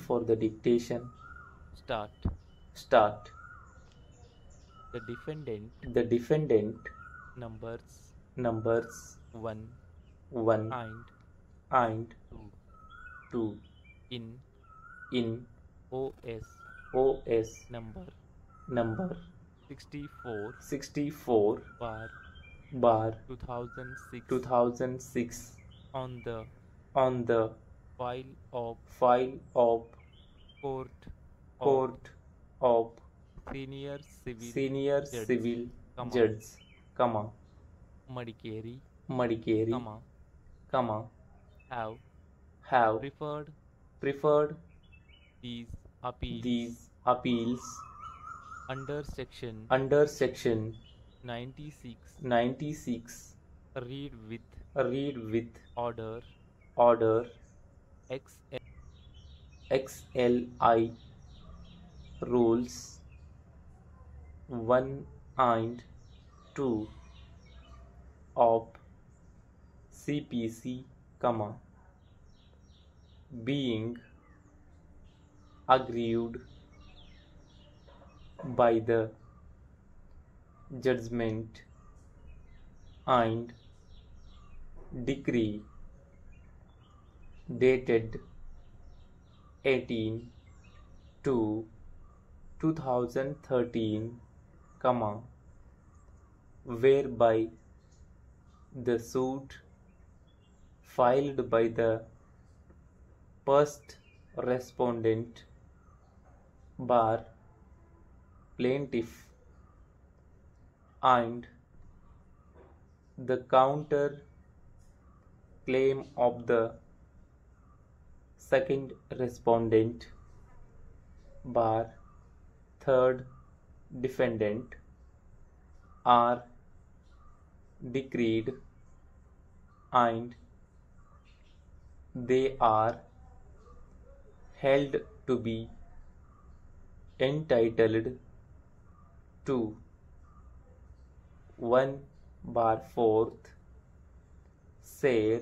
for the dictation. Start. Start. The defendant The defendant numbers numbers 1 1 and and 2 2 in in OS OS number number 64 64 bar bar 2006 2006 on the on the file of court of court of senior civil senior judge, civil comma, judge, comma, Madikeri, Madikeri, comma, have have preferred preferred these appeals these appeals under section under section 96 96 read with order order XL XLI rules 1 and 2 of CPC, comma, being aggrieved by the judgment and decree dated 18 to 2013, comma, whereby the suit filed by the first respondent bar plaintiff and the counter claim of the second respondent bar third defendant are decreed and they are held to be entitled to 1 bar fourth share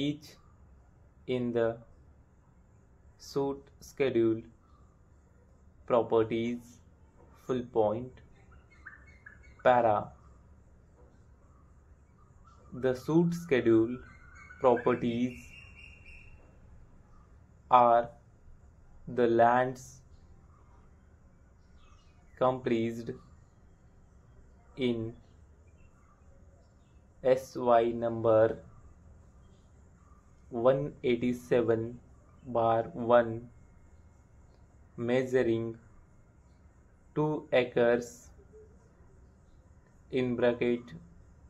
each in the suit schedule properties full point para. The suit schedule properties are the lands comprised in SY number 187 bar 1 measuring 2 acres in bracket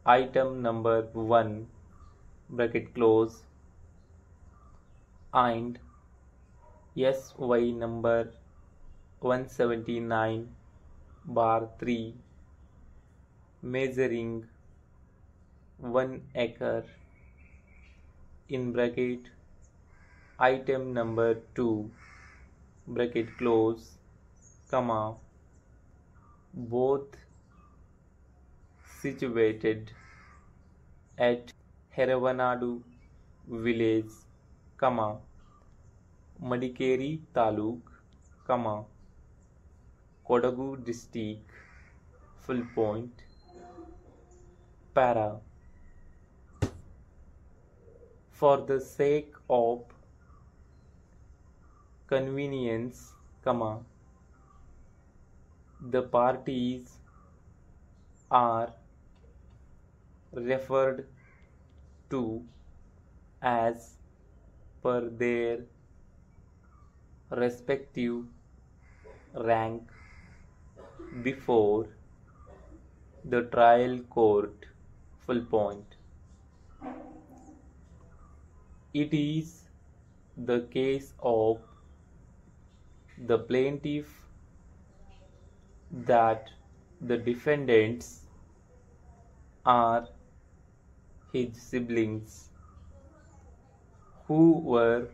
item number 1 bracket close and SY number 179 bar 3 measuring 1 acre in bracket item number 2 bracket close, comma, both situated at Heravanadu village, comma, Madikeri Taluk, comma, Kodagu district, full point, para. For the sake of convenience, comma, the parties are referred to as per their respective rank before the trial court, full point. It is the case of the plaintiff that the defendants are his siblings who were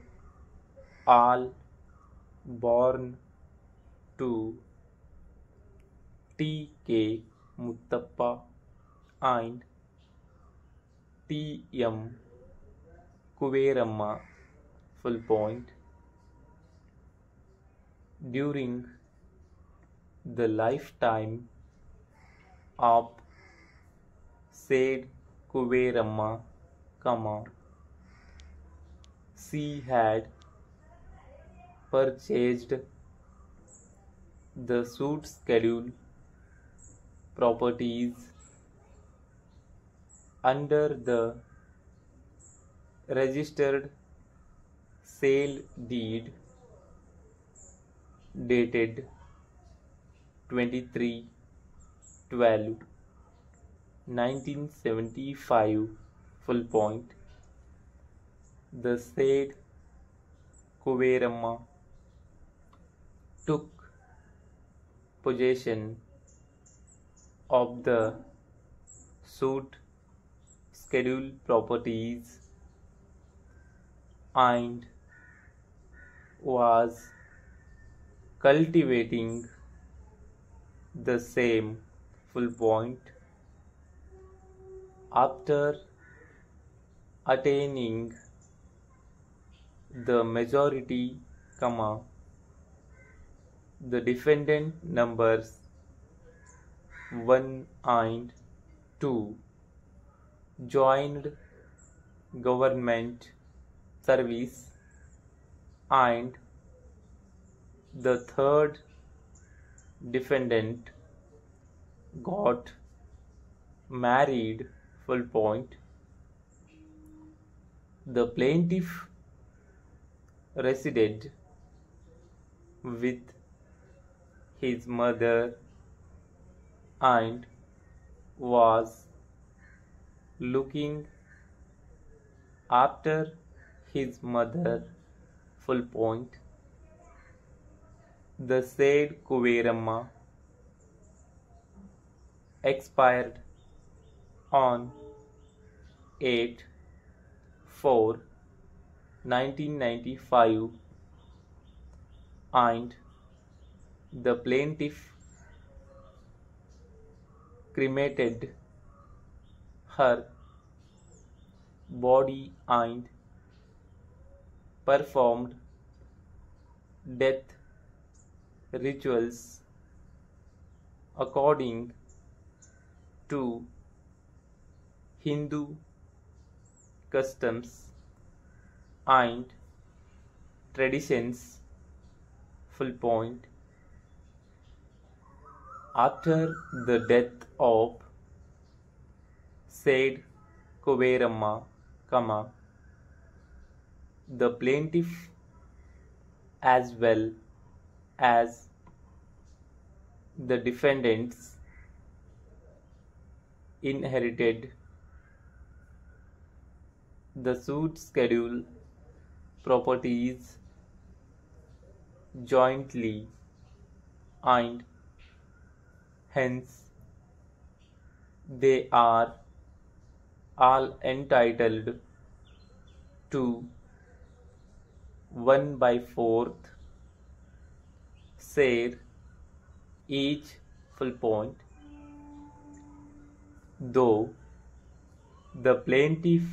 all born to T.K. Muttappa and T.M. Kuveramma, full point. During the lifetime of said Kuveramma, she had purchased the suit schedule properties under the registered sale deed dated 23/12/1975 full point. The said Kuveramma took possession of the suit schedule properties and was cultivating the same full point. After attaining the majority, the defendant numbers 1 and 2 joined government service, and the third defendant got married full point. The plaintiff resided with his mother and was looking after his mother full point. The said Kuveramma expired on 8/4/1995 and the plaintiff cremated her body and performed death rituals according to Hindu customs and traditions full point. After the death of said Kuveramma, the plaintiff as well as the defendants inherited the suit schedule properties jointly, and hence they are all entitled to 1/4 share each full point. Though the plaintiff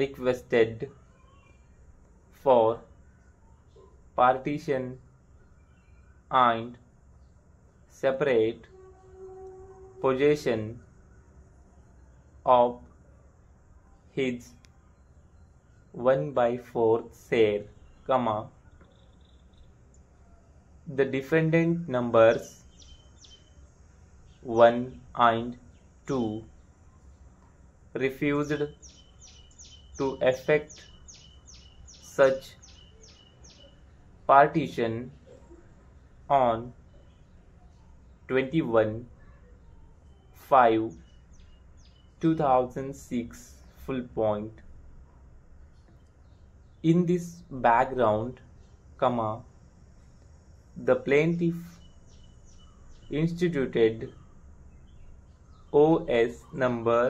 requested for partition and separate possession of his 1/4 share, the defendant numbers 1 and 2 refused to effect such partition on 21/5/2006 full point. In this background, the plaintiff instituted OS number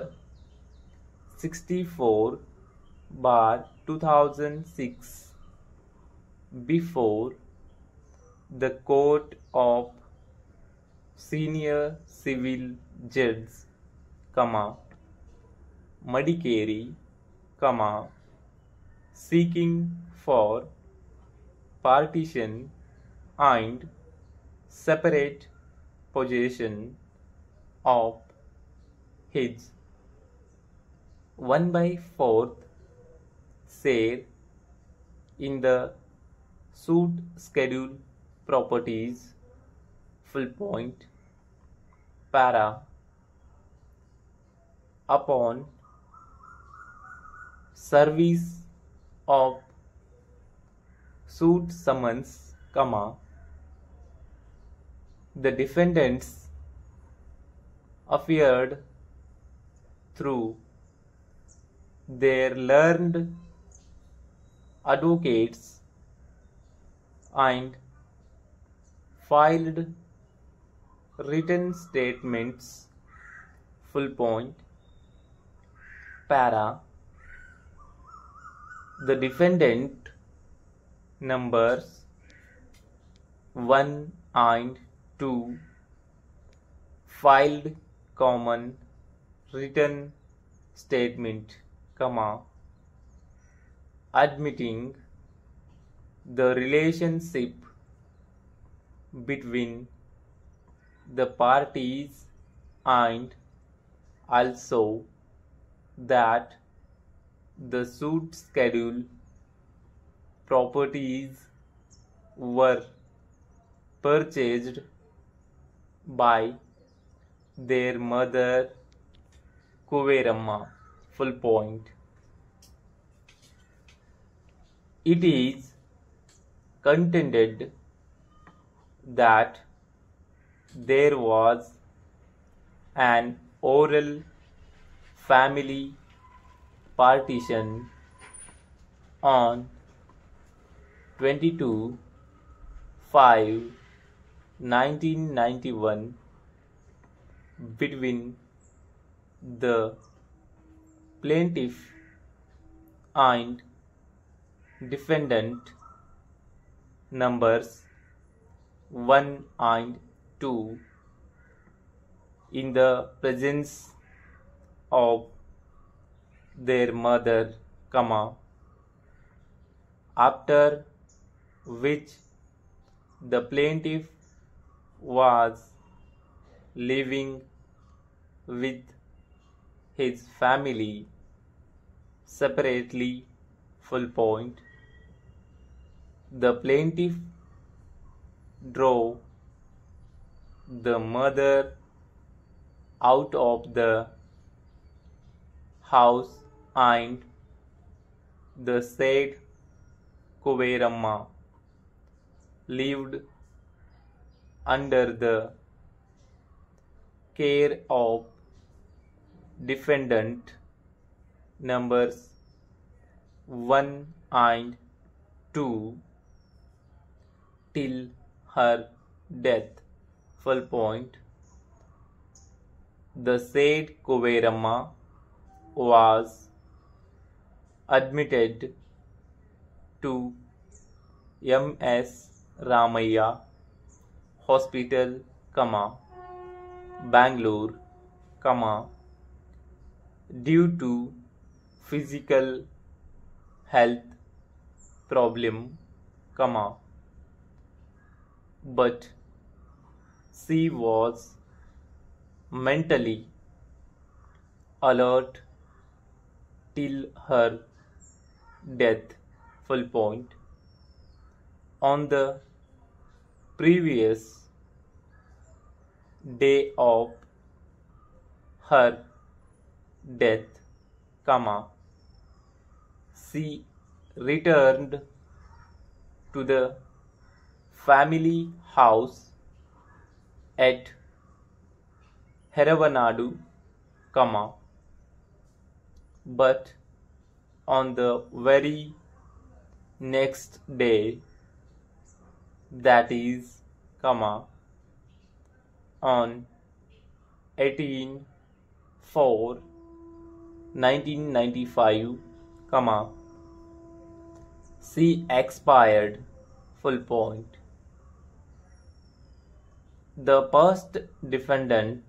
64/2006 before the Court of Senior Civil Judge, Madikeri, seeking for partition and separate possession of his 1/4 share in the suit schedule properties full point para upon service of suit summons, comma, the defendants appeared through their learned advocates and filed written statements full point para the defendant numbers 1 and 2 filed common written statement, comma, admitting the relationship between the parties and also that the suit schedule properties were purchased by their mother Kuveramma, full point. It is contended that there was an oral family partition on 22/5/1991 between the plaintiff and defendant numbers 1 and 2 in the presence of their mother, comma, after which the plaintiff was living with his family separately, full point. The plaintiff drove the mother out of the house and the said Kuveramma lived under the care of defendant numbers 1 and 2 till her death, full point. The said Kuveramma was admitted to M.S. Ramaiah Hospital, comma, Bangalore, comma, due to physical health problem, comma, but she was mentally alert till her death, full point. On the previous day of her death, comma, she returned to the family house at Heravanadu, comma, but on the very next day, that is, comma, on 18/4/1995, comma, she expired, full point. The first defendant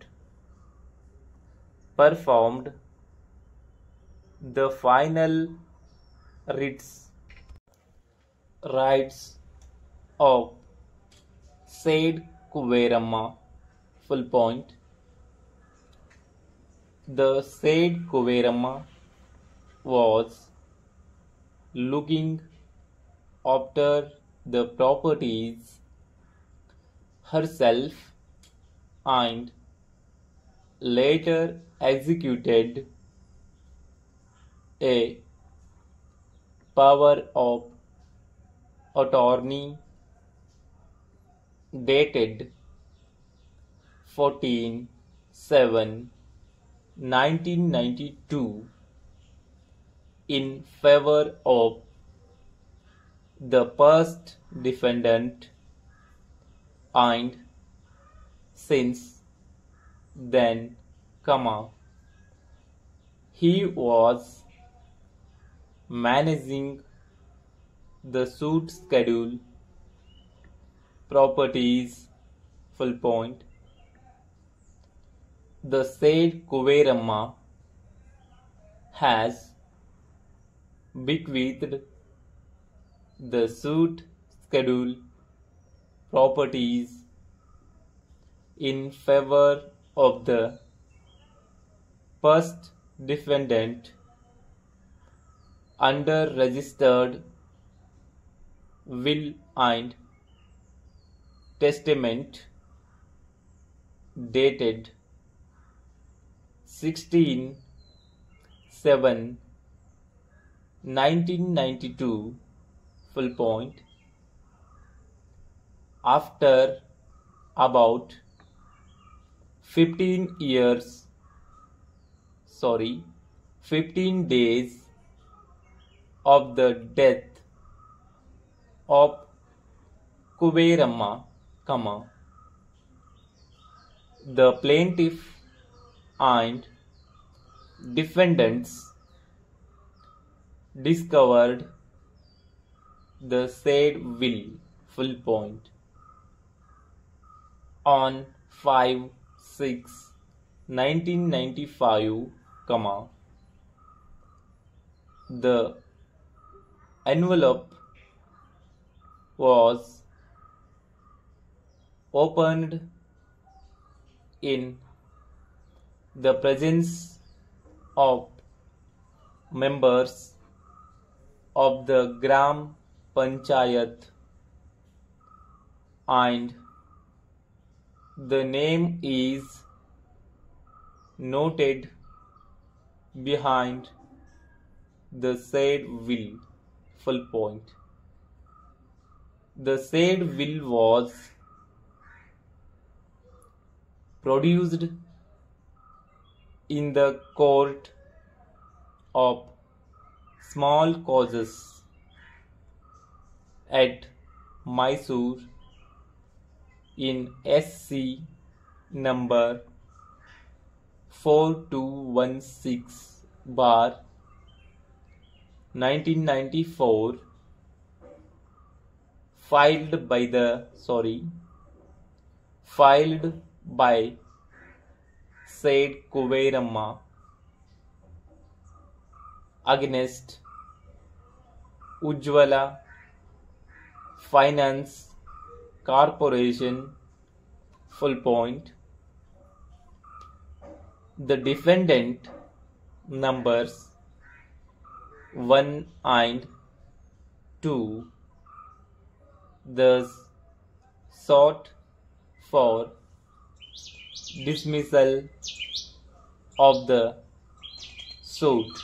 performed the final writs, rights of said Kuveramma. Full point. The said Kuveramma was looking after the properties herself and later executed a power of attorney dated 14/7/1992 in favor of the first defendant, and since then, he was managing the suit schedule properties. Full point. The said Kuveramma has bequeathed the suit schedule properties in favor of the first defendant under registered will and testament dated 16/7/1992. Full point. After about 15 days of the death of Kuveramma, the plaintiff and defendants discovered the said will. Full point. On 5/6/1995, the envelope was opened in the presence of members of the Gram Panchayat, and the name is noted behind the said will. Full point. The said will was produced in the court of small causes at Mysore in SC number 4216/1994, filed by said Kuveramma against Ujjwala Finance Corporation. Full point. The defendant numbers 1 and 2 thus sought for dismissal of the suit.